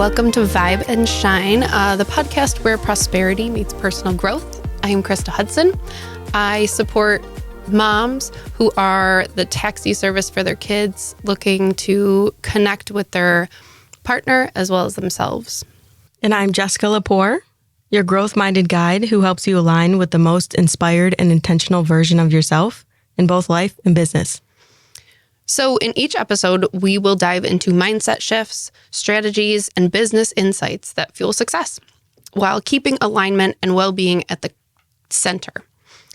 Welcome to Vibe and Shine, the podcast where prosperity meets personal growth. I am Krista Hudson. I support moms who are the taxi service for their kids, looking to connect with their partner as well as themselves. And I'm Jessica Lepore, your growth-minded guide who helps you align with the most inspired and intentional version of yourself in both life and business. So in each episode, we will dive into mindset shifts, strategies, and business insights that fuel success while keeping alignment and well-being at the center.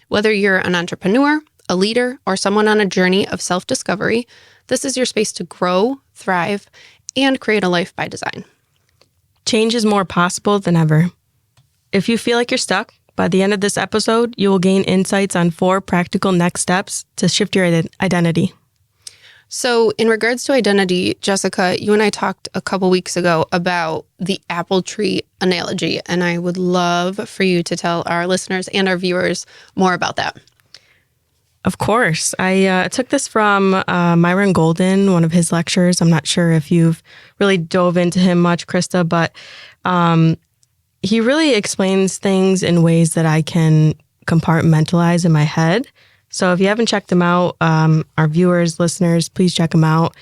Whether you're an entrepreneur, a leader, or someone on a journey of self-discovery, this is your space to grow, thrive, and create a life by design. Change is more possible than ever. If you feel like you're stuck, by the end of this episode, you will gain insights on 4 practical next steps to shift your identity. So in regards to identity, Jessica, you and I talked a couple weeks ago about the apple tree analogy, and I would love for you to tell our listeners and our viewers more about that. Of course. I took this from Myron Golden, one of his lectures. I'm not sure if you've really dove into him much, Krista, but he really explains things in ways that I can compartmentalize in my head. So if you haven't checked him out, our viewers, listeners, please check him out.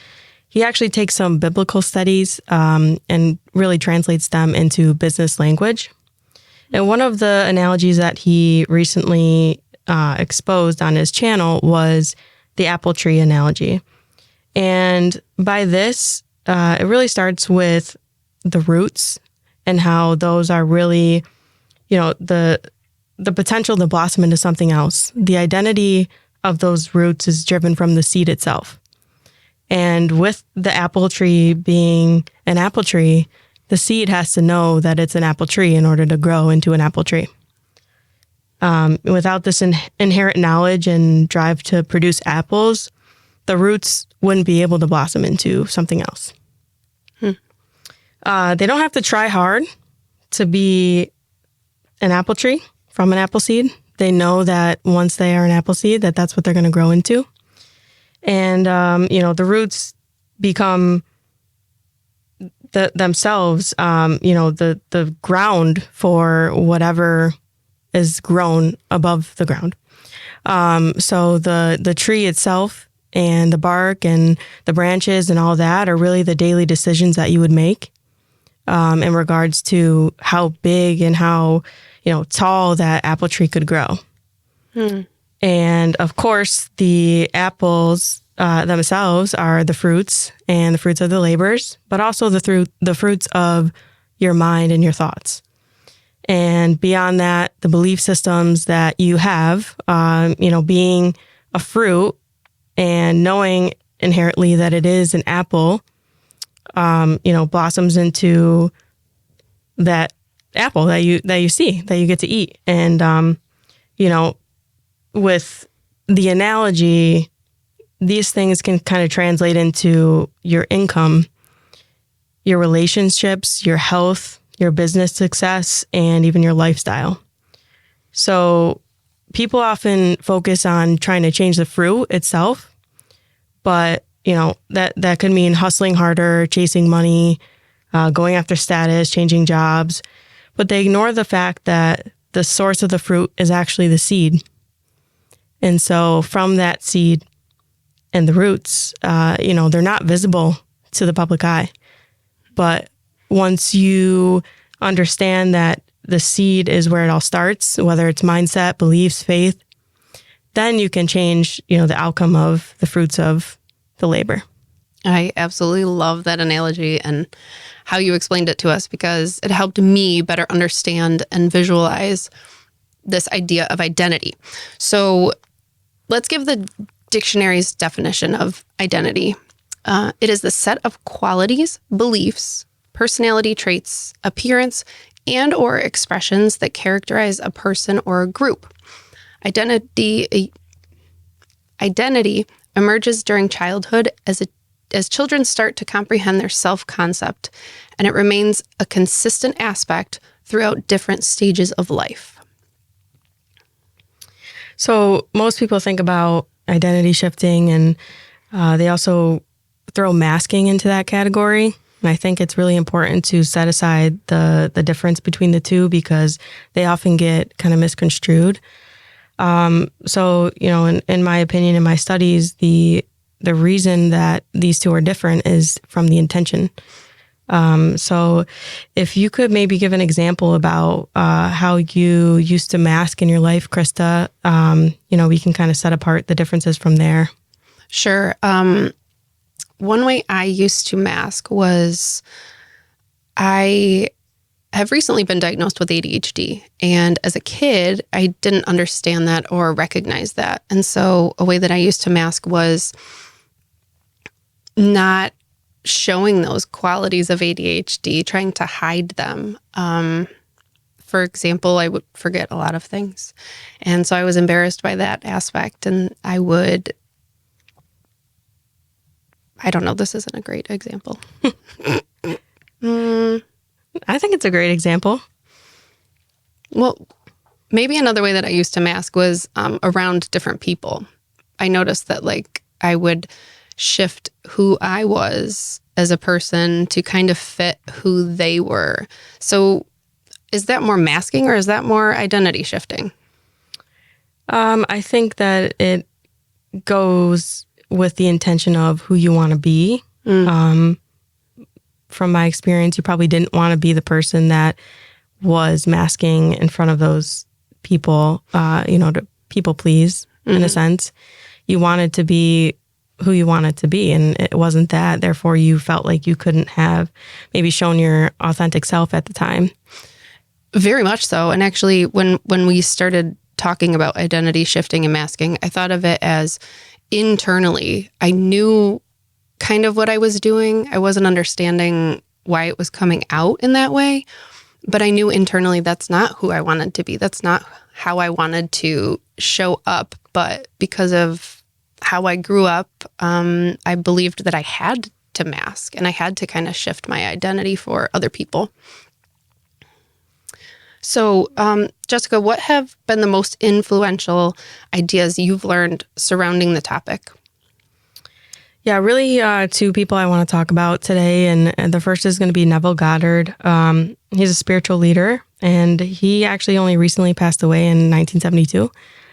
He actually takes some biblical studies and really translates them into business language. And one of the analogies that he recently exposed on his channel was the apple tree analogy. And by this, it really starts with the roots and how those are really, the potential to blossom into something else. The identity of those roots is driven from the seed itself. And with the apple tree being an apple tree, the seed has to know that it's an apple tree in order to grow into an apple tree. Without this inherent knowledge and drive to produce apples, the roots wouldn't be able to blossom into something else. They don't have to try hard to be an apple tree from an apple seed. They know that once they are an apple seed, that's what they're going to grow into. And, the roots become themselves, the ground for whatever is grown above the ground. So the tree itself and the bark and the branches and all that are really the daily decisions that you would make in regards to how big and how tall that apple tree could grow. And of course, the apples themselves are the fruits, and the fruits of the labors, but also the fruits of your mind and your thoughts. And beyond that, the belief systems that you have, being a fruit and knowing inherently that it is an apple, blossoms into that apple that you see, that you get to eat. And, with the analogy, these things can kind of translate into your income, your relationships, your health, your business success, and even your lifestyle. So people often focus on trying to change the fruit itself, but, that could mean hustling harder, chasing money, going after status, changing jobs. But they ignore the fact that the source of the fruit is actually the seed. And so from that seed and the roots, they're not visible to the public eye. But once you understand that the seed is where it all starts, whether it's mindset, beliefs, faith, then you can change, the outcome of the fruits of the labor. I absolutely love that analogy and how you explained it to us, because it helped me better understand and visualize this idea of identity. So let's give the dictionary's definition of identity. It is the set of qualities, beliefs, personality traits, appearance, and or expressions that characterize a person or a group. Identity emerges during childhood as children start to comprehend their self-concept, and it remains a consistent aspect throughout different stages of life. So most people think about identity shifting, and they also throw masking into that category. And I think it's really important to set aside the difference between the two because they often get kind of misconstrued. So, in my opinion, in my studies, the reason that these two are different is from the intention. So if you could maybe give an example about how you used to mask in your life, Krista, we can kind of set apart the differences from there. Sure. One way I used to mask was I have recently been diagnosed with ADHD. And as a kid, I didn't understand that or recognize that. And so a way that I used to mask was not showing those qualities of ADHD, trying to hide them. For example, I would forget a lot of things. And so I was embarrassed by that aspect. And I don't know, this isn't a great example. I think it's a great example. Well, maybe another way that I used to mask was around different people. I noticed that I would shift who I was as a person to kind of fit who they were. So is that more masking or is that more identity shifting? I think that it goes with the intention of who you want to be. From my experience, you probably didn't want to be the person that was masking in front of those people, to people please, in a sense. You wanted to be who you wanted to be, and it wasn't that. Therefore, you felt like you couldn't have maybe shown your authentic self at the time. Very much so. And actually, when we started talking about identity shifting and masking, I thought of it as internally. I knew kind of what I was doing. I wasn't understanding why it was coming out in that way, but I knew internally that's not who I wanted to be. That's not how I wanted to show up. But because of how I grew up, I believed that I had to mask and I had to kind of shift my identity for other people. So, Jessica, what have been the most influential ideas you've learned surrounding the topic? Yeah, really two people I want to talk about today. And the first is going to be Neville Goddard. He's a spiritual leader, and he actually only recently passed away in 1972.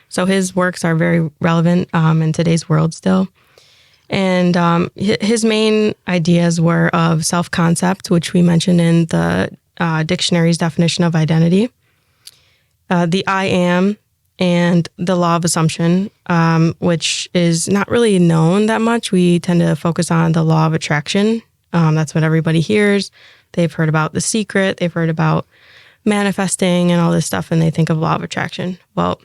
So his works are very relevant in today's world still. And his main ideas were of self-concept, which we mentioned in the dictionary's definition of identity, the I am, and the law of assumption, which is not really known that much. We tend to focus on the law of attraction. That's what everybody hears. They've heard about The Secret. They've heard about manifesting and all this stuff, and they think of law of attraction. Well,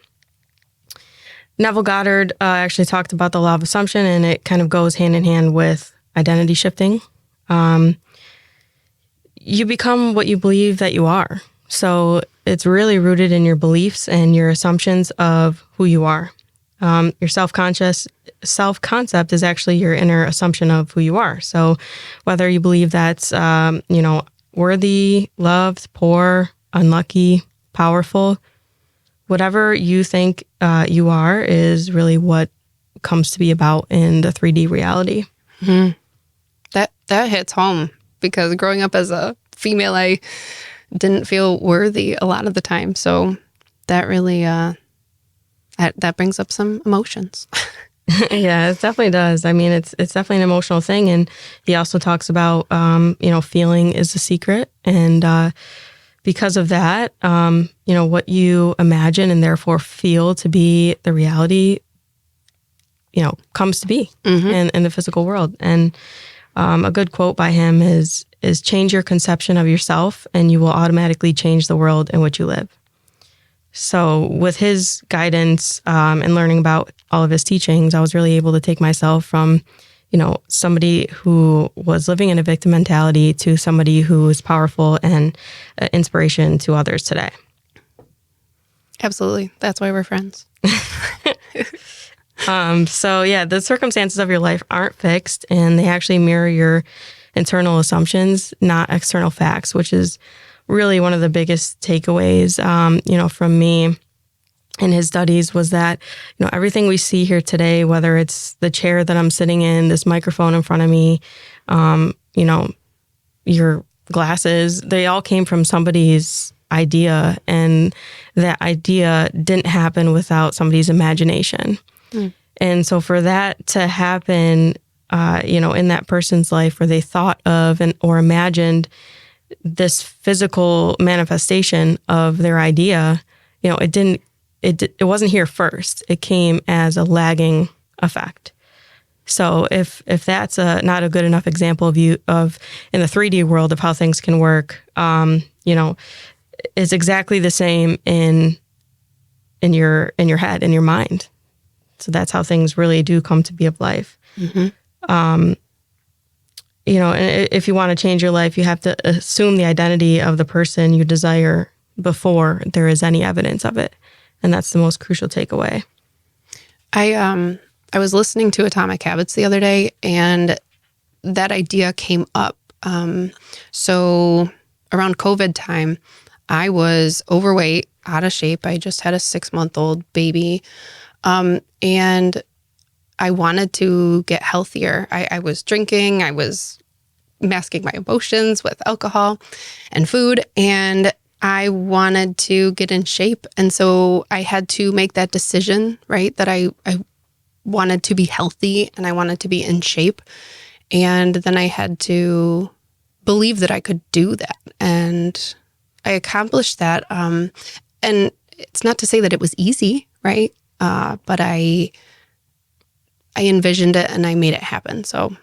Neville Goddard actually talked about the law of assumption, and it kind of goes hand in hand with identity shifting. You become what you believe that you are. So it's really rooted in your beliefs and your assumptions of who you are. Your self-concept is actually your inner assumption of who you are. So whether you believe that's, worthy, loved, poor, unlucky, powerful, whatever you think you are is really what comes to be about in the 3D reality. Mm-hmm. That hits home because growing up as a female, I didn't feel worthy a lot of the time. So that really, that brings up some emotions. Yeah, it definitely does. I mean, it's definitely an emotional thing. And he also talks about, feeling is a secret. And because of that, what you imagine and therefore feel to be the reality, comes to be in the physical world. And a good quote by him is change your conception of yourself and you will automatically change the world in which you live. So with his guidance and learning about all of his teachings, I was really able to take myself from, somebody who was living in a victim mentality to somebody who is powerful and inspiration to others today. Absolutely. That's why we're friends. The circumstances of your life aren't fixed and they actually mirror your internal assumptions, not external facts, which is really one of the biggest takeaways, from me in his studies was that, everything we see here today, whether it's the chair that I'm sitting in, this microphone in front of me, your glasses, they all came from somebody's idea, and that idea didn't happen without somebody's imagination. And so for that to happen, in that person's life where they thought of or imagined this physical manifestation of their idea, it wasn't here first. It came as a lagging effect. So if that's not a good enough example of in the 3D world of how things can work, it's exactly the same in your head, in your mind. So that's how things really do come to be of life. And if you want to change your life, you have to assume the identity of the person you desire before there is any evidence of it. And that's the most crucial takeaway. I was listening to Atomic Habits the other day, and that idea came up. So around COVID time, I was overweight, out of shape. I just had a 6-month-old baby. And I wanted to get healthier. I was drinking. I was masking my emotions with alcohol and food. And I wanted to get in shape. And so I had to make that decision, right? That I wanted to be healthy and I wanted to be in shape. And then I had to believe that I could do that. And I accomplished that. And it's not to say that it was easy, right? But I envisioned it and I made it happen. So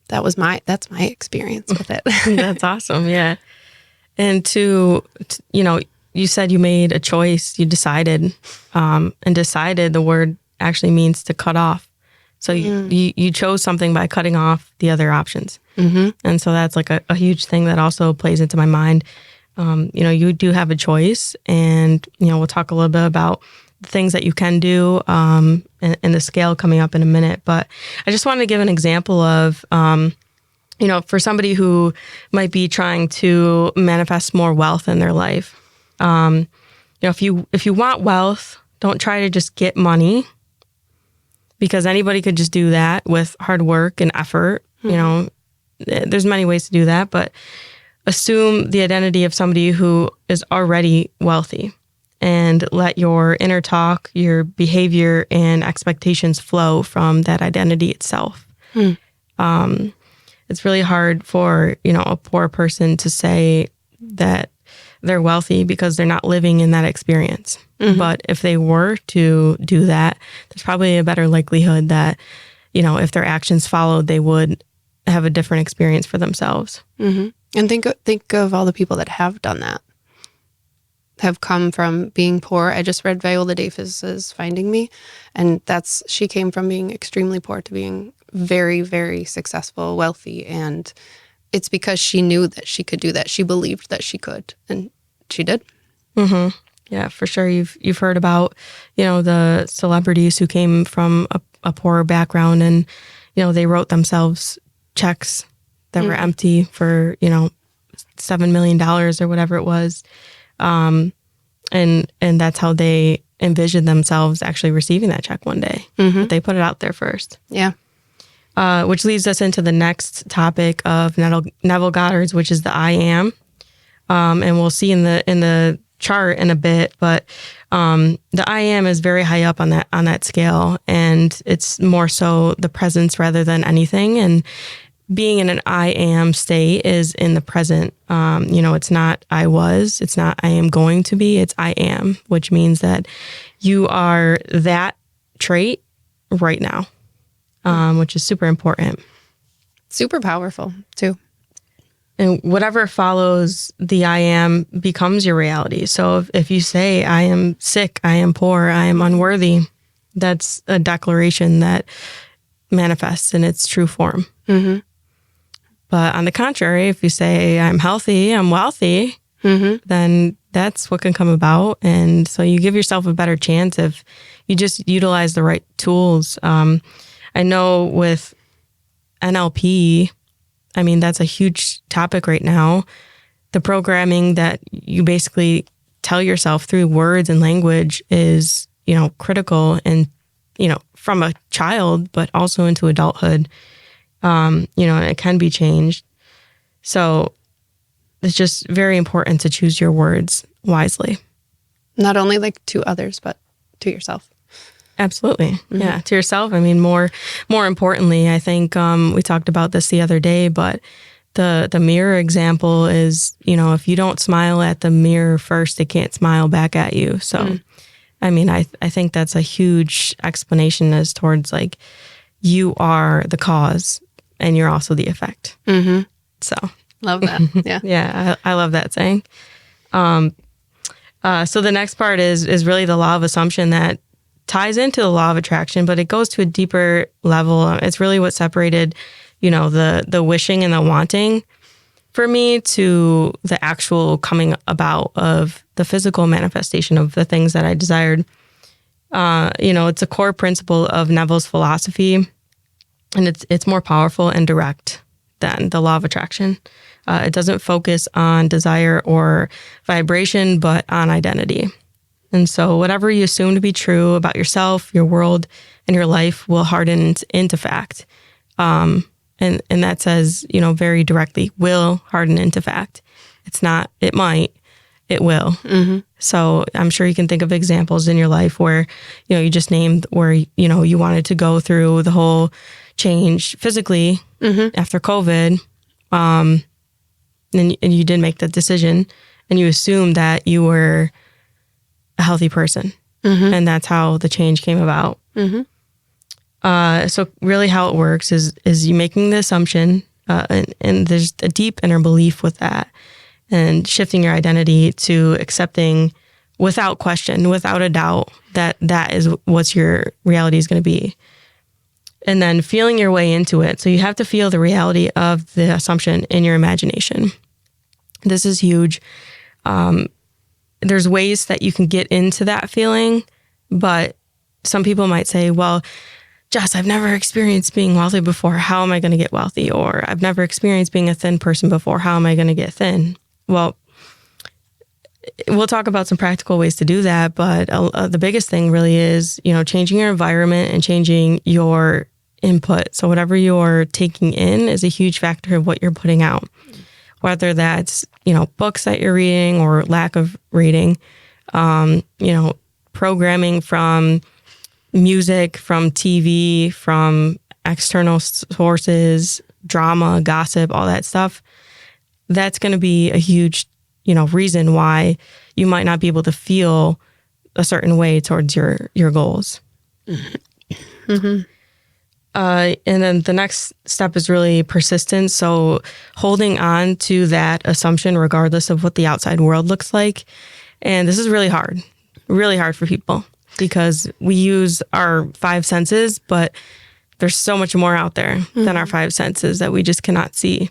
that's my experience with it. That's awesome. Yeah. And you said you made a choice, you decided, and decided the word actually means to cut off. So you chose something by cutting off the other options. And so that's like a huge thing that also plays into my mind. You do have a choice, and, we'll talk a little bit about the things that you can do, and the scale coming up in a minute. But I just wanted to give an example of, for somebody who might be trying to manifest more wealth in their life. If you want wealth, don't try to just get money, because anybody could just do that with hard work and effort. There's many ways to do that, but assume the identity of somebody who is already wealthy and let your inner talk, your behavior, and expectations flow from that identity itself. It's really hard for, a poor person to say that they're wealthy because they're not living in that experience. But if they were to do that, there's probably a better likelihood that, if their actions followed, they would have a different experience for themselves. And think of all the people that have done that, have come from being poor. I just read Viola Davis's Finding Me, and she came from being extremely poor to being very, very successful, wealthy, and it's because she knew that she could do that. She believed that she could, and she did. Yeah, for sure. You've heard about, the celebrities who came from a poorer background, and, they wrote themselves checks that were empty for, $7 million or whatever it was. And that's how they envisioned themselves actually receiving that check one day. But they put it out there first. Yeah. Which leads us into the next topic of Neville Goddard's, which is the I am. And we'll see in the chart in a bit, but the I am is very high up on that scale, and it's more so the presence rather than anything. And being in an I am state is in the present. It's not I was, it's not I am going to be, it's I am, which means that you are that trait right now, which is super important. Super powerful too. And whatever follows the I am becomes your reality. So if you say, I am sick, I am poor, I am unworthy, that's a declaration that manifests in its true form. But on the contrary, if you say, I'm healthy, I'm wealthy, then that's what can come about. And so you give yourself a better chance if you just utilize the right tools. I know with NLP, that's a huge topic right now. The programming that you basically tell yourself through words and language is, critical and, from a child, but also into adulthood. It can be changed. So it's just very important to choose your words wisely. Not only like to others, but to yourself. Absolutely. Mm-hmm. Yeah. To yourself. I mean, more importantly, I think we talked about this the other day, but the mirror example is, if you don't smile at the mirror first, it can't smile back at you. So, I mean, I think that's a huge explanation as towards like, you are the cause and you're also the effect. Mm-hmm. So. Love that. Yeah. Yeah. I love that saying. So the next part is really the law of assumption that ties into the law of attraction, but it goes to a deeper level. It's really what separated, the wishing and the wanting for me to the actual coming about of the physical manifestation of the things that I desired. It's a core principle of Neville's philosophy, and it's more powerful and direct than the law of attraction. It doesn't focus on desire or vibration, but on identity. And so whatever you assume to be true about yourself, your world, and your life will harden into fact. And that says, very directly, will harden into fact. It's not, it might, it will. Mm-hmm. So I'm sure you can think of examples in your life where, you just named where, you wanted to go through the whole change physically after COVID. And you did make that decision and you assumed that you were a healthy person. Mm-hmm. And that's how the change came about. Mm-hmm. So really how it works is you making the assumption, and there's a deep inner belief with that, and shifting your identity to accepting without question, without a doubt, that is what your reality is going to be. And then feeling your way into it. So you have to feel the reality of the assumption in your imagination. This is huge. There's ways that you can get into that feeling, but some people might say, well, Jess, I've never experienced being wealthy before. How am I going to get wealthy? Or I've never experienced being a thin person before. How am I going to get thin? Well, we'll talk about some practical ways to do that, but the biggest thing really is, changing your environment and changing your input. So whatever you're taking in is a huge factor of what you're putting out, whether that's, books that you're reading or lack of reading, programming from music, from TV, from external sources, drama, gossip, all that stuff. That's going to be a huge reason why you might not be able to feel a certain way towards your goals. Mm-hmm. And then the next step is really persistence. So holding on to that assumption regardless of what the outside world looks like. And this is really hard for people because we use our five senses, but there's so much more out there than our five senses that we just cannot see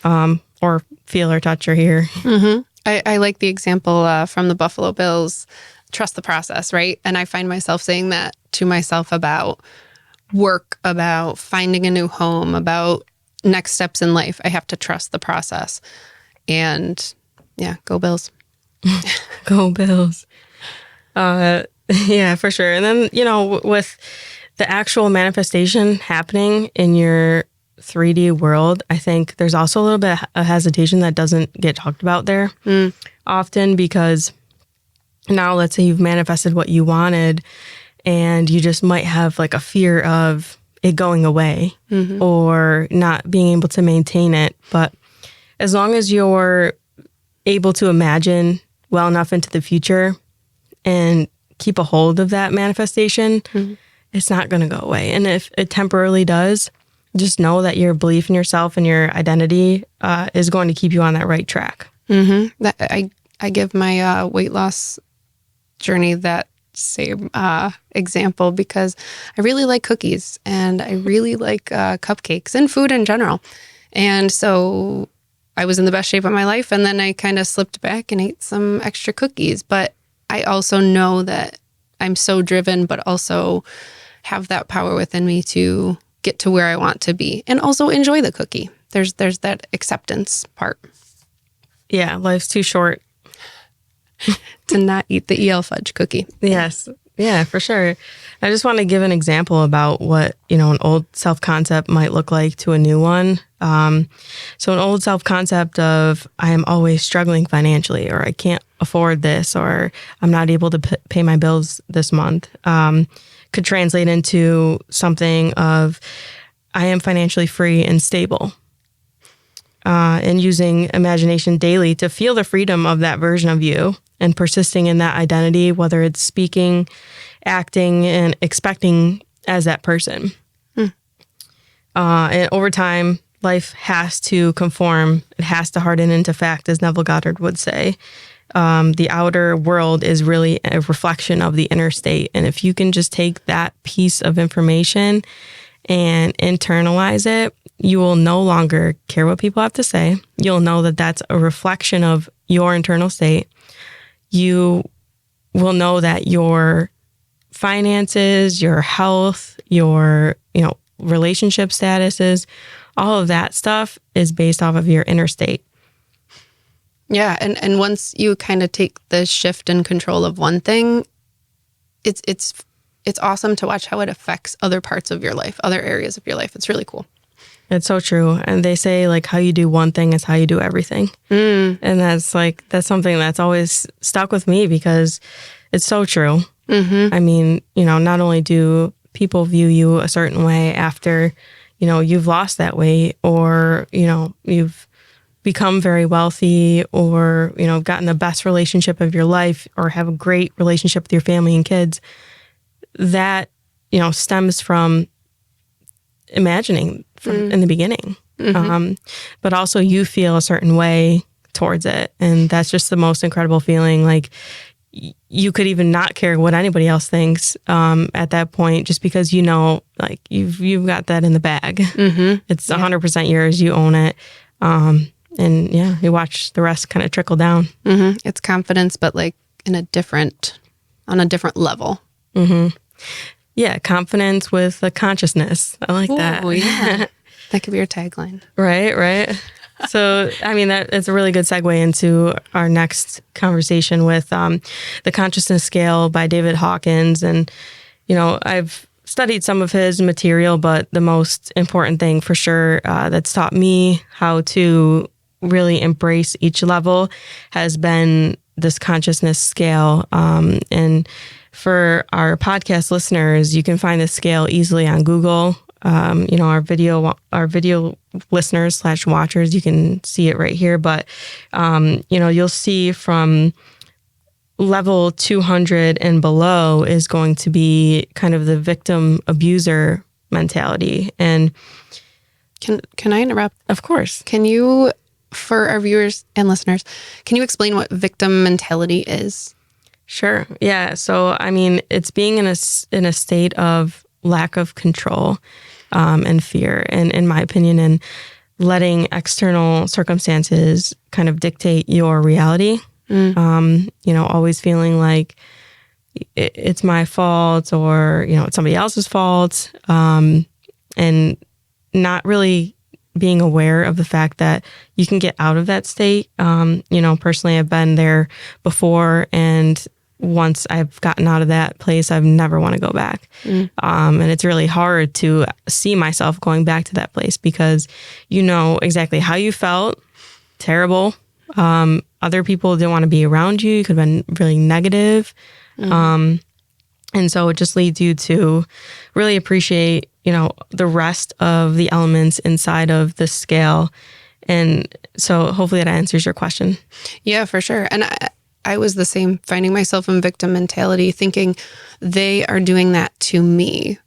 or feel or touch or hear. Mm-hmm. I like the example from the Buffalo Bills, trust the process, right? And I find myself saying that to myself about work, about finding a new home, about next steps in life. I have to trust the process. And yeah, go Bills. Go Bills. Yeah, for sure. And then, with the actual manifestation happening in your 3D world, I think there's also a little bit of hesitation that doesn't get talked about there often, because now let's say you've manifested what you wanted and you just might have like a fear of it going away or not being able to maintain it. But as long as you're able to imagine well enough into the future and keep a hold of that manifestation, it's not going to go away. And if it temporarily does, just know that your belief in yourself and your identity is going to keep you on that right track. Mm-hmm. I give my weight loss journey that same example because I really like cookies and I really like cupcakes and food in general. And so I was in the best shape of my life, and then I kind of slipped back and ate some extra cookies. But I also know that I'm so driven, but also have that power within me to get to where I want to be and also enjoy the cookie. There's that acceptance part. Yeah, life's too short to not eat the EL fudge cookie. Yes. Yeah, for sure. I just want to give an example about what, an old self-concept might look like to a new one. So an old self-concept of I am always struggling financially, or I can't afford this, or I'm not able to pay my bills this month, could translate into something of I am financially free and stable. And using imagination daily to feel the freedom of that version of you and persisting in that identity, whether it's speaking, acting, and expecting as that person. And over time, life has to conform. It has to harden into fact, as Neville Goddard would say. The outer world is really a reflection of the inner state. And if you can just take that piece of information and internalize it, you will no longer care what people have to say. You'll know that that's a reflection of your internal state. You will know that your finances, your health, your, relationship statuses, all of that stuff is based off of your inner state. Yeah. And once you kind of take the shift and control of one thing, it's awesome to watch how it affects other parts of your life, other areas of your life. It's really cool. It's so true. And they say how you do one thing is how you do everything. And that's something that's always stuck with me because it's so true. Mm-hmm. I mean, not only do people view you a certain way after, you've lost that weight, or, you've become very wealthy, or, gotten the best relationship of your life, or have a great relationship with your family and kids. That, stems from imagining from in the beginning. Mm-hmm. But also you feel a certain way towards it. And that's just the most incredible feeling. You could even not care what anybody else thinks at that point, just because you've got that in the bag. Mm-hmm. It's 100% yours. You own it. And yeah, you watch the rest kind of trickle down. Mm-hmm. It's confidence, but on a different level. Mm-hmm. Yeah, confidence with a consciousness. I like that. Oh, yeah. That could be your tagline. Right. So, I mean, it's a really good segue into our next conversation with the Consciousness Scale by David Hawkins. And, I've studied some of his material, but the most important thing for sure that's taught me how to really embrace each level has been this consciousness scale. And for our podcast listeners, you can find the scale easily on Google. Our video listeners / watchers, you can see it right here. But, you'll see from level 200 and below is going to be kind of the victim abuser mentality. And can I interrupt? Of course. Can you, for our viewers and listeners, can you explain what victim mentality is? Sure. Yeah. So, I mean, it's being in a state of lack of control and fear, and in my opinion, and letting external circumstances kind of dictate your reality. Always feeling like it's my fault, or, it's somebody else's fault, and not really being aware of the fact that you can get out of that state. Personally, I've been there before, and once I've gotten out of that place, I've never want to go back. And it's really hard to see myself going back to that place because you know exactly how you felt, terrible. Other people didn't want to be around you. You could have been really negative. And so it just leads you to really appreciate, the rest of the elements inside of the scale. And so hopefully that answers your question. Yeah, for sure. And I was the same, finding myself in victim mentality, thinking they are doing that to me.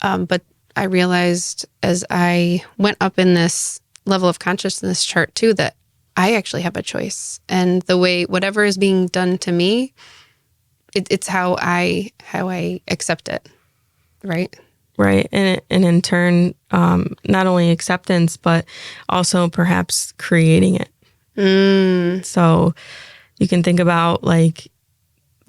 But I realized as I went up in this level of consciousness chart too, that I actually have a choice. And the way, whatever is being done to me, it's how I accept it. Right. Right. And in turn, not only acceptance, but also perhaps creating it. So you can think about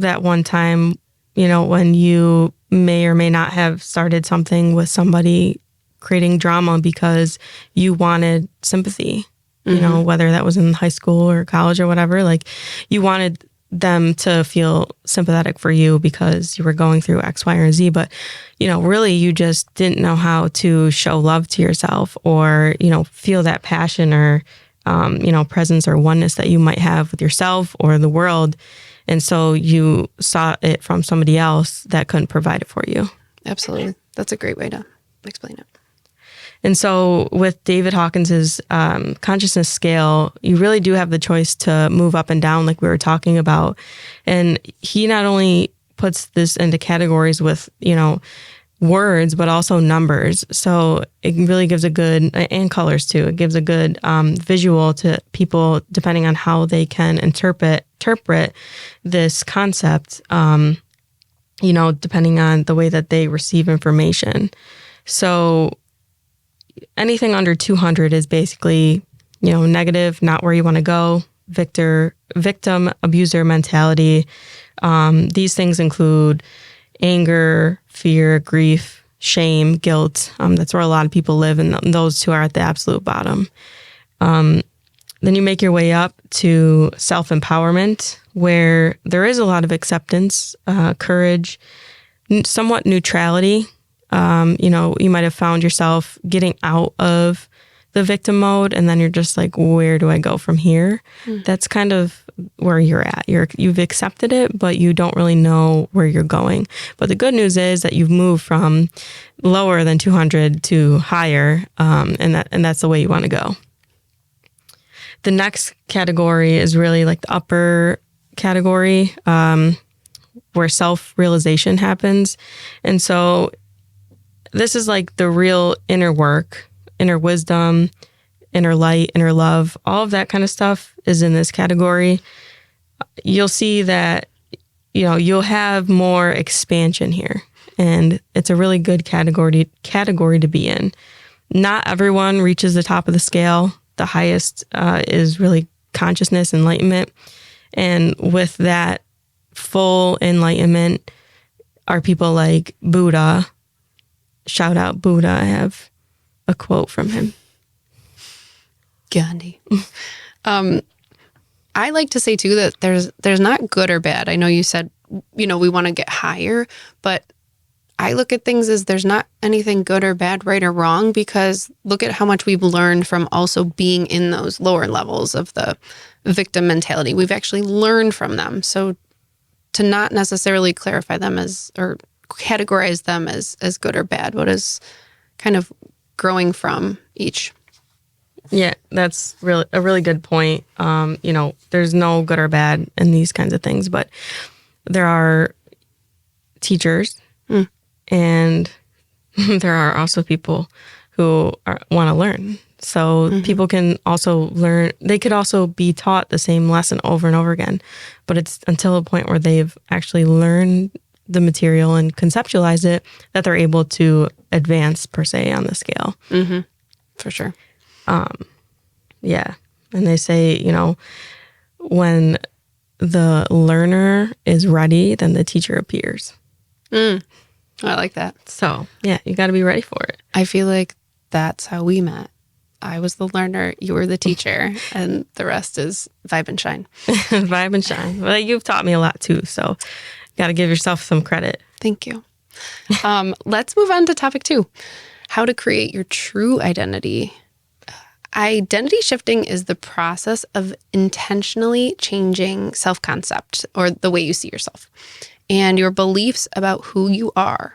that one time, when you may or may not have started something with somebody, creating drama because you wanted sympathy, whether that was in high school or college or whatever, you wanted them to feel sympathetic for you because you were going through X, Y, or Z. But, really you just didn't know how to show love to yourself or, feel that passion or, presence or oneness that you might have with yourself or the world. And so you saw it from somebody else that couldn't provide it for you. Absolutely. That's a great way to explain it. And so with David Hawkins's consciousness scale, you really do have the choice to move up and down like we were talking about. And he not only puts this into categories with, words, but also numbers. So it really gives a good, and colors too, it gives a good visual to people depending on how they can interpret this concept, depending on the way that they receive information. So anything under 200 is basically, negative, not where you want to go, victim, abuser mentality. These things include anger, fear, grief, shame, guilt. That's where a lot of people live, and those two are at the absolute bottom. Then you make your way up to self-empowerment, where there is a lot of acceptance, courage, somewhat neutrality. You might have found yourself getting out of the victim mode, and then you're just like, where do I go from here? That's kind of where you're at. You've accepted it, but you don't really know where you're going. But the good news is that you've moved from lower than 200 to higher, and that's the way you want to go. The next category is really like the upper category, where self-realization happens. And so this is like the real inner work, inner wisdom, inner light, inner love, all of that kind of stuff is in this category. You'll see that, you'll have more expansion here, and it's a really good category to be in. Not everyone reaches the top of the scale. The highest is really consciousness, enlightenment. And with that full enlightenment are people like Buddha. Shout out Buddha. I have a quote from him. Gandhi. I like to say too that there's not good or bad. I know you said, we want to get higher, but I look at things as there's not anything good or bad, right or wrong, because look at how much we've learned from also being in those lower levels of the victim mentality. We've actually learned from them. So to not necessarily clarify them as, or categorize them as good or bad, what is kind of growing from each. Yeah, that's a really good point. There's no good or bad in these kinds of things, but there are teachers and there are also people who want to learn. So people can also learn. They could also be taught the same lesson over and over again, but it's until a point where they've actually learned the material and conceptualize it that they're able to advance per se on the scale. For sure. Yeah. And they say, when the learner is ready, then the teacher appears. I like that. So yeah, you got to be ready for it. I feel like that's how we met. I was the learner, you were the teacher, and the rest is vibe and shine. Vibe and shine. Well, you've taught me a lot too, so got to give yourself some credit. Thank you. Let's move on to topic 2, how to create your true identity. Identity shifting is the process of intentionally changing self-concept, or the way you see yourself, and your beliefs about who you are.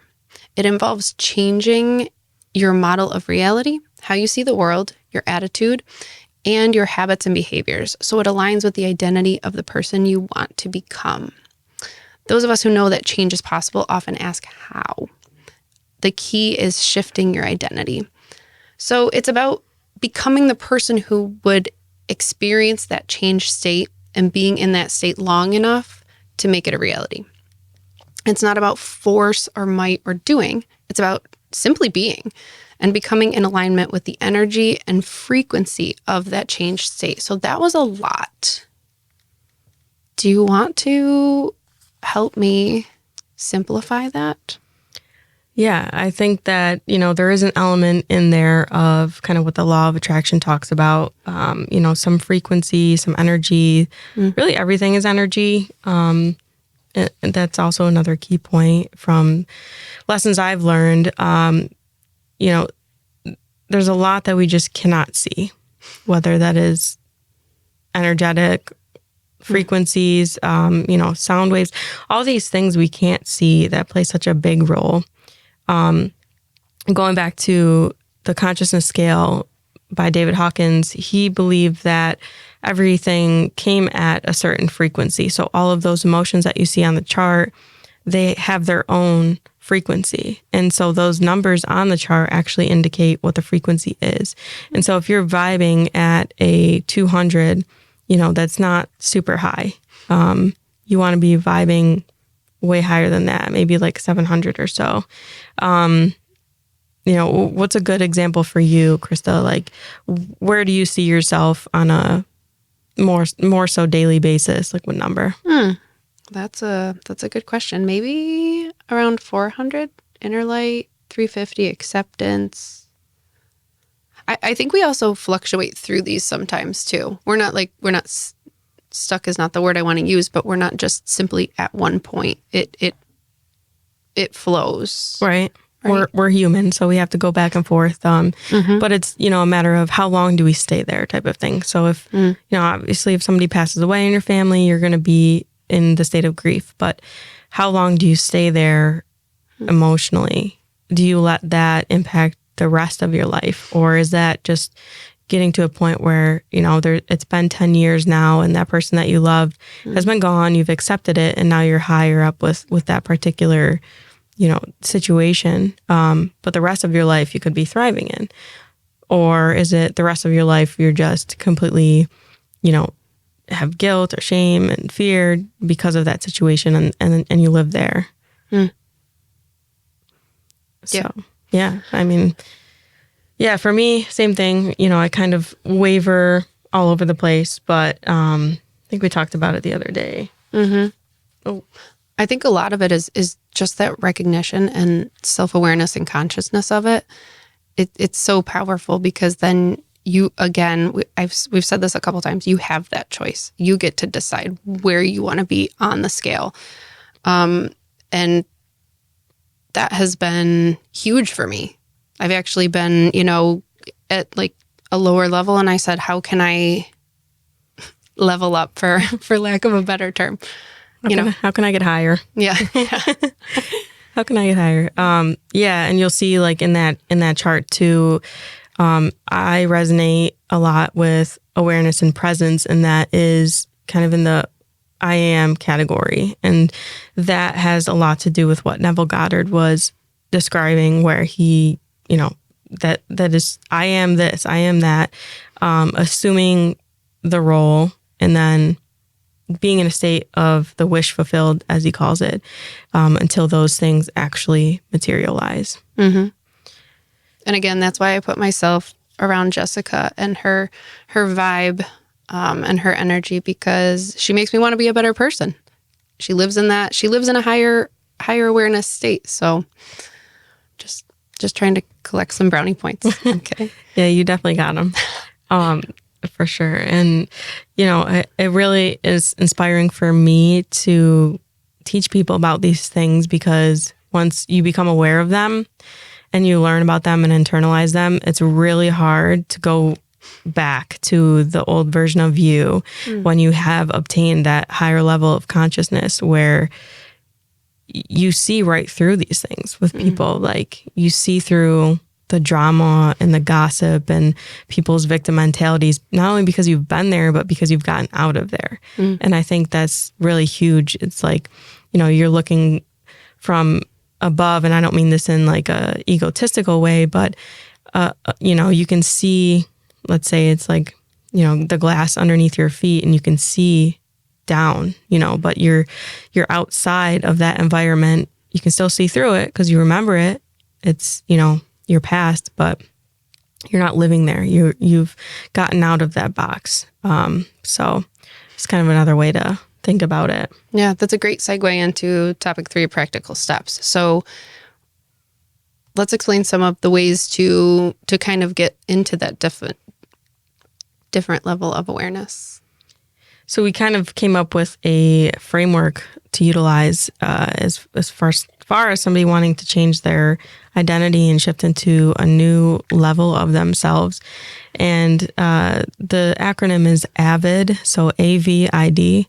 It involves changing your model of reality, how you see the world, your attitude, and your habits and behaviors, so it aligns with the identity of the person you want to become. Those of us who know that change is possible often ask how. The key is shifting your identity. So it's about becoming the person who would experience that changed state and being in that state long enough to make it a reality. It's not about force or might or doing. It's about simply being and becoming in alignment with the energy and frequency of that changed state. So that was a lot. Do you want to help me simplify that? Yeah, I think that, there is an element in there of kind of what the law of attraction talks about, some frequency, some energy. Really, everything is energy. And that's also another key point from lessons I've learned. There's a lot that we just cannot see, whether that is energetic frequencies, sound waves, all these things we can't see that play such a big role. Going back to the consciousness scale by David Hawkins, he believed that everything came at a certain frequency. So all of those emotions that you see on the chart, they have their own frequency. And so those numbers on the chart actually indicate what the frequency is. And so if you're vibing at a 200, that's not super high. You want to be vibing way higher than that, maybe like 700 or so. What's a good example for you, Krista? Like, where do you see yourself on a more so daily basis? Like, what number? That's a good question. Maybe around 400 inner light, 350 acceptance. I think we also fluctuate through these sometimes too. We're not stuck is not the word I want to use, but we're not just simply at one point. It flows. Right. We're human, so we have to go back and forth. But it's, a matter of how long do we stay there type of thing. So if, obviously if somebody passes away in your family, you're going to be in the state of grief. But how long do you stay there emotionally? Do you let that impact the rest of your life? Or is that just getting to a point where, it's been 10 years now and that person that you loved has been gone, you've accepted it, and now you're higher up with that particular, situation. But the rest of your life you could be thriving in. Or is it the rest of your life you're just completely, have guilt or shame and fear because of that situation and you live there? So, for me, same thing. I kind of waver all over the place, but I think we talked about it the other day. Oh, I think a lot of it is just that recognition and self-awareness and consciousness of it. It's so powerful because then you, again, we've said this a couple times, you have that choice. You get to decide where you want to be on the scale. And that has been huge for me. I've actually been, at like a lower level, and I said, how can I level up for lack of a better term? How can I get higher? Yeah. How can I get higher? And you'll see like in that chart too, I resonate a lot with awareness and presence, and that is kind of in the I am category. And that has a lot to do with what Neville Goddard was describing, where he, that is, I am this, I am that, assuming the role and then being in a state of the wish fulfilled, as he calls it, until those things actually materialize. And again, that's why I put myself around Jessica and her vibe and her energy, because she makes me want to be a better person. She lives in a higher awareness state. So just trying to collect some brownie points. I'm kidding. Yeah, you definitely got them. For sure. And, it really is inspiring for me to teach people about these things, because once you become aware of them and you learn about them and internalize them, it's really hard to go back to the old version of you when you have obtained that higher level of consciousness where you see right through these things with people. Like, you see through the drama and the gossip and people's victim mentalities, not only because you've been there, but because you've gotten out of there. And I think that's really huge. It's like, you're looking from above, and I don't mean this in like a egotistical way, but, you can see, let's say it's like, the glass underneath your feet, and you can see down, but you're outside of that environment. You can still see through it because you remember it. It's, your past, but you're not living there. You've gotten out of that box. So it's kind of another way to think about it. Yeah, that's a great segue into topic 3, practical steps. So let's explain some of the ways to kind of get into that different level of awareness. So we kind of came up with a framework to utilize as far as somebody wanting to change their identity and shift into a new level of themselves. And the acronym is AVID, so AVID.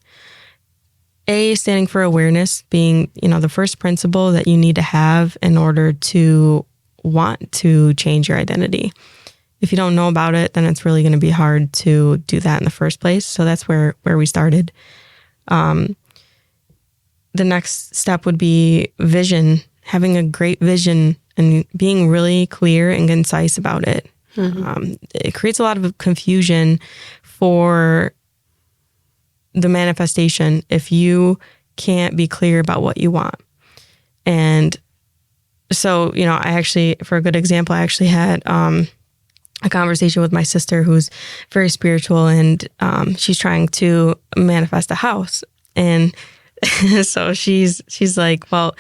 A standing for awareness, being, the first principle that you need to have in order to want to change your identity. If you don't know about it, then it's really going to be hard to do that in the first place. So that's where we started. The next step would be vision, having a great vision and being really clear and concise about it. Mm-hmm. It creates a lot of confusion for the manifestation if you can't be clear about what you want. And so, for a good example, I actually had a conversation with my sister who's very spiritual, and she's trying to manifest a house. And so she's like, well,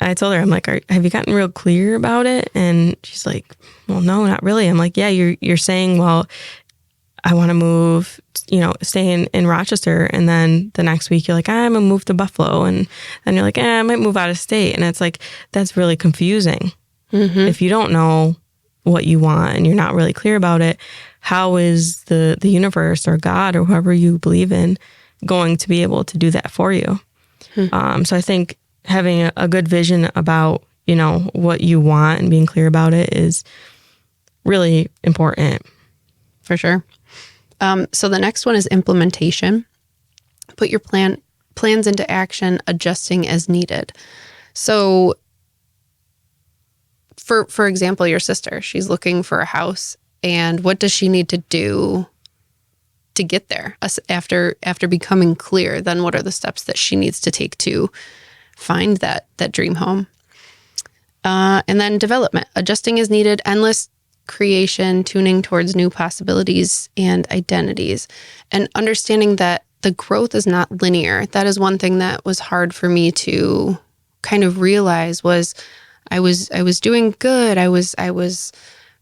I told her, I'm like, have you gotten real clear about it? And she's like, well, no, not really. I'm like, yeah, you're saying, well, I want to move, stay in Rochester. And then the next week you're like, I'm going to move to Buffalo. And then you're like, I might move out of state. And it's like, that's really confusing. Mm-hmm. If you don't know what you want and you're not really clear about it, how is the universe or God or whoever you believe in going to be able to do that for you? Mm-hmm. So I think having a good vision about, what you want and being clear about it is really important. For sure. So the next one is implementation. Put your plans into action, adjusting as needed. So for example, your sister, she's looking for a house, and what does she need to do to get there? After becoming clear, then what are the steps that she needs to take to find that dream home? And then development, adjusting as needed, endless creation, tuning towards new possibilities and identities, and understanding that the growth is not linear. That is one thing that was hard for me to kind of realize. Was I was doing good. I was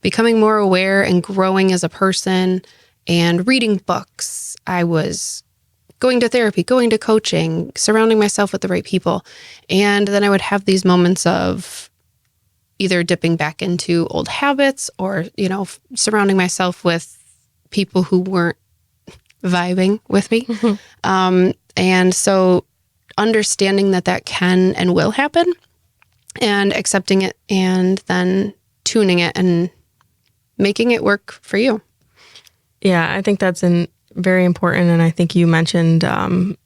becoming more aware and growing as a person and reading books. I was going to therapy, going to coaching, surrounding myself with the right people. And then I would have these moments of either dipping back into old habits or, surrounding myself with people who weren't vibing with me. Mm-hmm. And so understanding that can and will happen, and accepting it, and then tuning it and making it work for you. Yeah, I think that's very important. And I think you mentioned, hanging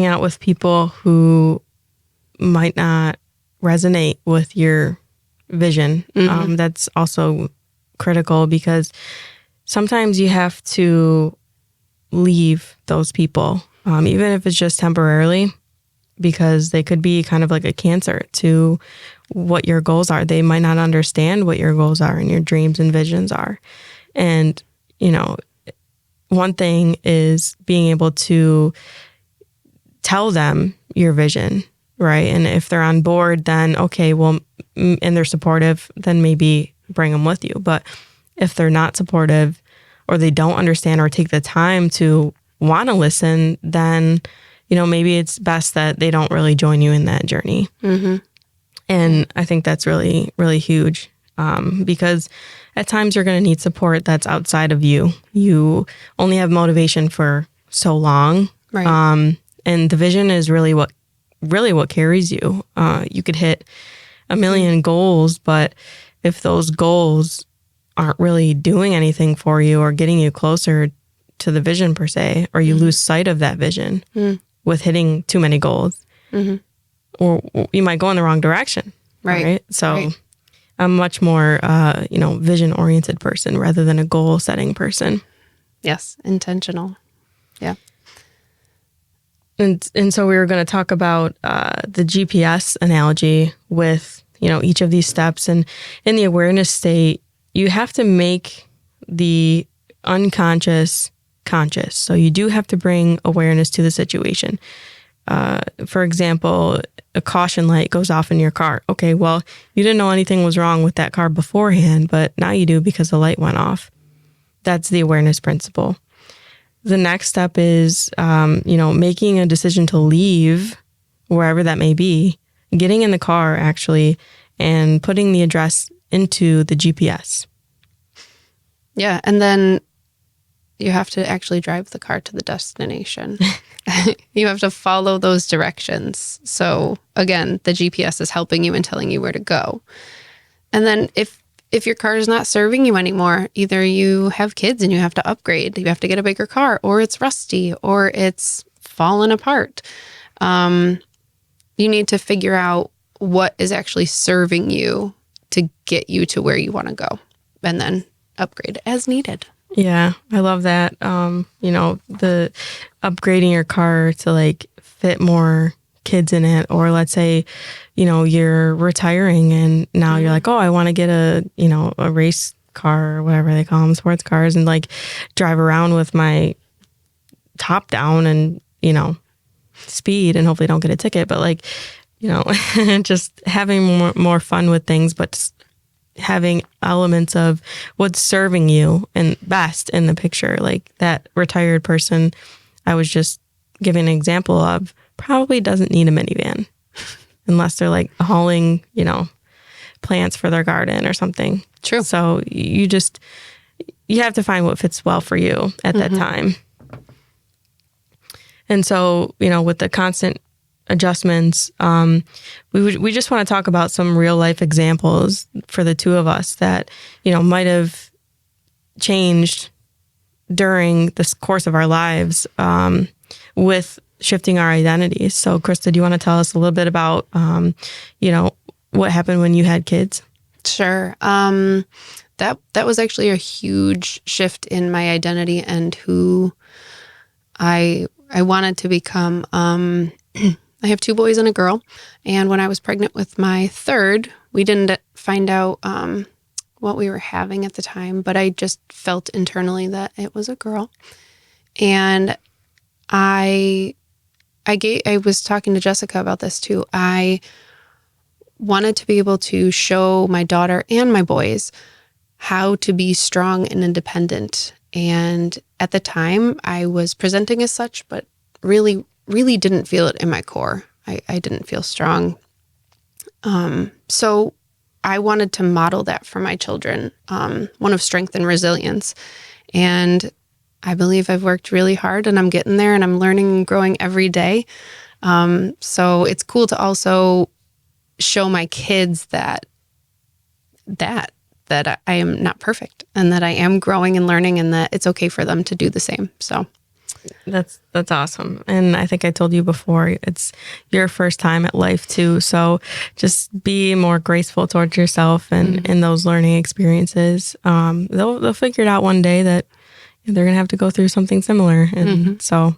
out with people who might not resonate with your vision. Mm-hmm. That's also critical, because sometimes you have to leave those people, even if it's just temporarily, because they could be kind of like a cancer to what your goals are. They might not understand what your goals are and your dreams and visions are. And, one thing is being able to tell them your vision, right? And if they're on board, then okay, well, and they're supportive, then maybe bring them with you. But if they're not supportive, or they don't understand or take the time to want to listen, then, maybe it's best that they don't really join you in that journey. Mm-hmm. And I think that's really, really huge, because at times you're going to need support that's outside of you. You only have motivation for so long. Right. And the vision is really what carries you. You could hit a million goals, but if those goals aren't really doing anything for you or getting you closer to the vision per se, or you lose sight of that vision with hitting too many goals, or you might go in the wrong direction. Right. So right. I'm much more, vision oriented person rather than a goal setting person. Yes. Intentional. Yeah. And so we were going to talk about the GPS analogy with, each of these steps. And in the awareness state, you have to make the unconscious conscious. So you do have to bring awareness to the situation. for example, a caution light goes off in your car. Okay, well, you didn't know anything was wrong with that car beforehand, but now you do because the light went off. That's the awareness principle. The next step is, making a decision to leave wherever that may be, getting in the car actually, and putting the address into the GPS. Yeah. And then you have to actually drive the car to the destination. You have to follow those directions. So again, the GPS is helping you and telling you where to go. And then if your car is not serving you anymore, either you have kids and you have to upgrade, you have to get a bigger car, or it's rusty, or it's fallen apart. You need to figure out what is actually serving you to get you to where you want to go, and then upgrade as needed. Yeah, I love that. The upgrading your car to like fit more kids in it, or let's say, you're retiring and now you're like, oh, I want to get a race car or whatever they call them, sports cars, and like drive around with my top down and, speed and hopefully don't get a ticket, but like, just having more fun with things, but having elements of what's serving you and best in the picture. Like that retired person I was just giving an example of probably doesn't need a minivan unless they're like hauling, plants for their garden or something. True. So you have to find what fits well for you at that time. And so, with the constant adjustments, we just want to talk about some real life examples for the two of us that, might have changed during this course of our lives with shifting our identities. So Krista, do you want to tell us a little bit about, what happened when you had kids? Sure. That was actually a huge shift in my identity and who I wanted to become. I have 2 boys and a girl. And when I was pregnant with my third, we didn't find out what we were having at the time, but I just felt internally that it was a girl. And I was talking to Jessica about this too. I wanted to be able to show my daughter and my boys how to be strong and independent. And at the time, I was presenting as such, but really didn't feel it in my core. I didn't feel strong. So I wanted to model that for my children, one of strength and resilience. And I believe I've worked really hard and I'm getting there and I'm learning and growing every day. So it's cool to also show my kids that I am not perfect and that I am growing and learning and that it's okay for them to do the same. So that's awesome. And I think I told you before, it's your first time at life too. So just be more graceful towards yourself and in those learning experiences. They'll figure it out one day that they're going to have to go through something similar. And so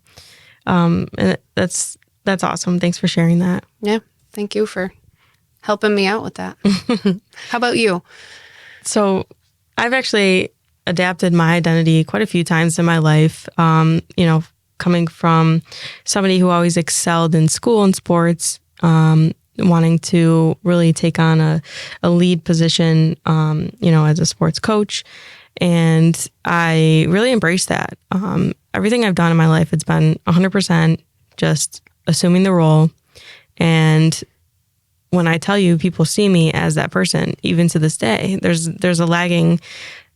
and that's awesome. Thanks for sharing that. Yeah. Thank you for helping me out with that. How about you? So I've actually adapted my identity quite a few times in my life, coming from somebody who always excelled in school and sports, wanting to really take on a lead position, as a sports coach. And I really embraced that. Everything I've done in my life, it's been 100% just assuming the role. And when I tell you, people see me as that person, even to this day, there's a lagging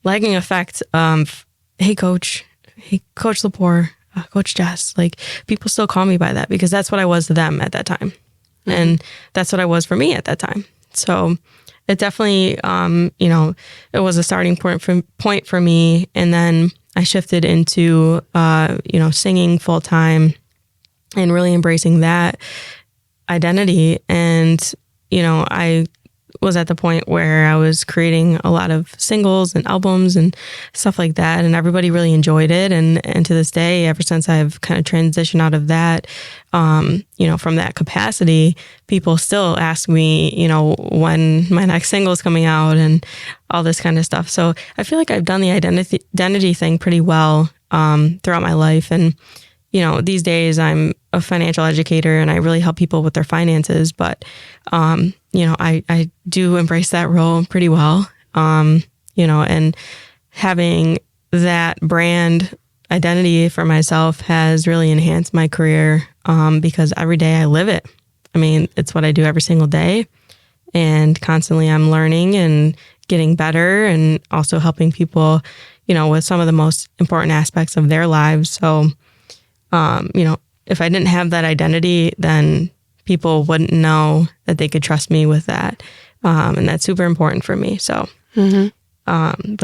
effect. Hey, Coach Lepore, Coach Jess. Like people still call me by that because that's what I was to them at that time, and that's what I was for me at that time. So it definitely, it was a starting point for me, and then I shifted into, singing full time, and really embracing that identity. And I was at the point where I was creating a lot of singles and albums and stuff like that, and everybody really enjoyed it. And to this day, ever since I've kind of transitioned out of that, from that capacity, people still ask me, when my next single is coming out and all this kind of stuff. So I feel like I've done the identity thing pretty well throughout my life. And these days I'm a financial educator and I really help people with their finances, but, I do embrace that role pretty well, and having that brand identity for myself has really enhanced my career, because every day I live it. I mean, it's what I do every single day, and constantly I'm learning and getting better and also helping people, with some of the most important aspects of their lives. So, if I didn't have that identity, then people wouldn't know that they could trust me with that. And that's super important for me. So, but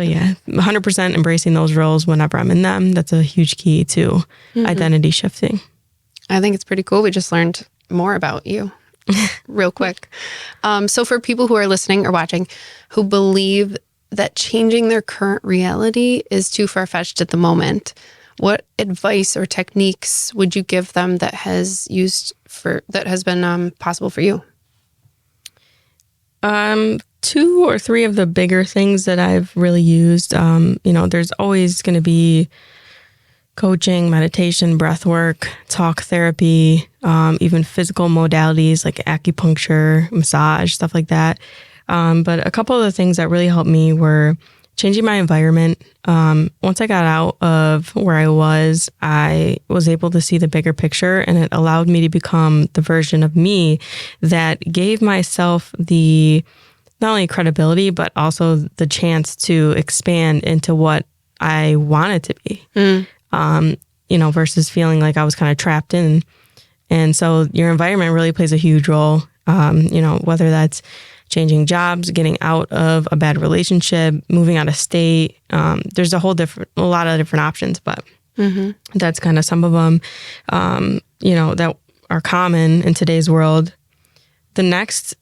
yeah, 100% embracing those roles whenever I'm in them. That's a huge key to identity shifting. I think it's pretty cool. We just learned more about you real quick. So for people who are listening or watching who believe that changing their current reality is too far-fetched at the moment, what advice or techniques would you give them that has been possible for you? 2 or 3 of the bigger things that I've really used. There's always going to be coaching, meditation, breath work, talk therapy, even physical modalities like acupuncture, massage, stuff like that. But a couple of the things that really helped me were changing my environment. Once I got out of where I was able to see the bigger picture, and it allowed me to become the version of me that gave myself the not only credibility, but also the chance to expand into what I wanted to be, versus feeling like I was kind of trapped in. And so your environment really plays a huge role, whether that's changing jobs, getting out of a bad relationship, moving out of state. There's a lot of different options, but that's kind of some of them, that are common in today's world. The next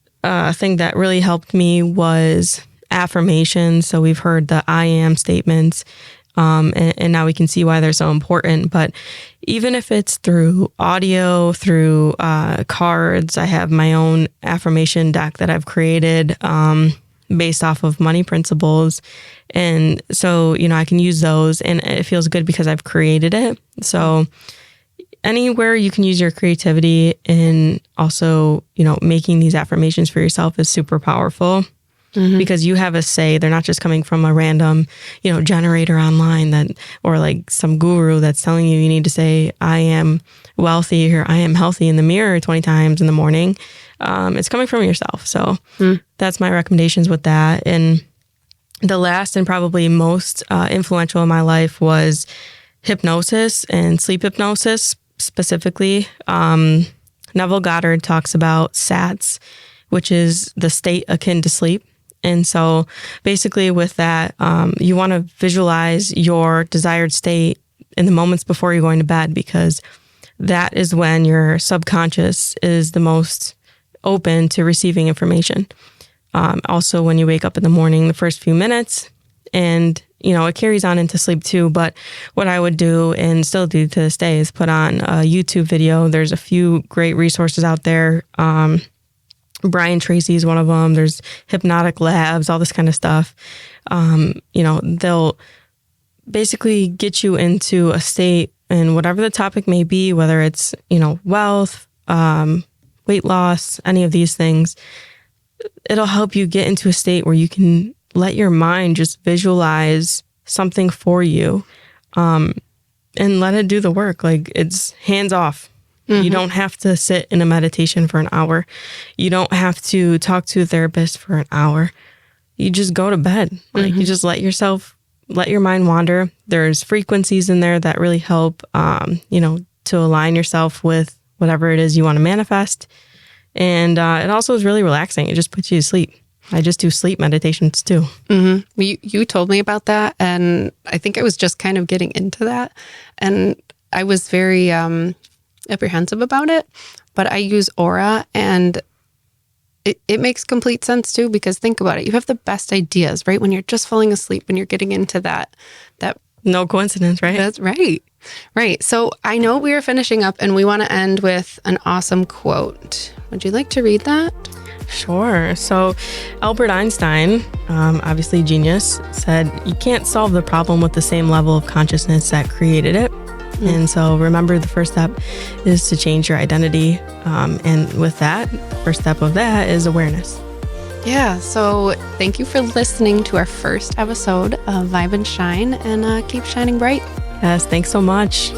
thing that really helped me was affirmations. So we've heard the I am statements, and now we can see why they're so important. But even if it's through audio, through cards, I have my own affirmation deck that I've created based off of money principles. And so, I can use those, and it feels good because I've created it. So anywhere you can use your creativity, and also, making these affirmations for yourself is super powerful. Because you have a say. They're not just coming from a random, generator online or like some guru that's telling you need to say, I am wealthy or I am healthy in the mirror 20 times in the morning. It's coming from yourself. So that's my recommendations with that. And the last and probably most influential in my life was hypnosis and sleep hypnosis specifically. Neville Goddard talks about SATs, which is the state akin to sleep. And so basically with that, you want to visualize your desired state in the moments before you're going to bed, because that is when your subconscious is the most open to receiving information. Also, when you wake up in the morning, the first few minutes, and, it carries on into sleep too. But what I would do, and still do to this day, is put on a YouTube video. There's a few great resources out there. Brian Tracy is one of them. There's hypnotic labs, all this kind of stuff. They'll basically get you into a state, and whatever the topic may be, whether it's, wealth, weight loss, any of these things, it'll help you get into a state where you can let your mind just visualize something for you, and let it do the work. Like, it's hands off. You don't have to sit in a meditation for an hour. You don't have to talk to a therapist for an hour. You just go to bed. Like, you just let your mind wander. There's frequencies in there that really help, to align yourself with whatever it is you want to manifest. And it also is really relaxing. It just puts you to sleep. I just do sleep meditations too. You told me about that, and I think I was just kind of getting into that, and I was very apprehensive about it, but I use Aura, and it makes complete sense too, because think about it. You have the best ideas, right? When you're just falling asleep and you're getting into that. No coincidence, right? That's right. Right. So I know we are finishing up, and we want to end with an awesome quote. Would you like to read that? Sure. So Albert Einstein, obviously genius, said, "You can't solve the problem with the same level of consciousness that created it. And so remember, the first step is to change your identity. And with that, first step of that is awareness. Yeah. So thank you for listening to our first episode of Vibe and Shine, and keep shining bright. Yes. Thanks so much.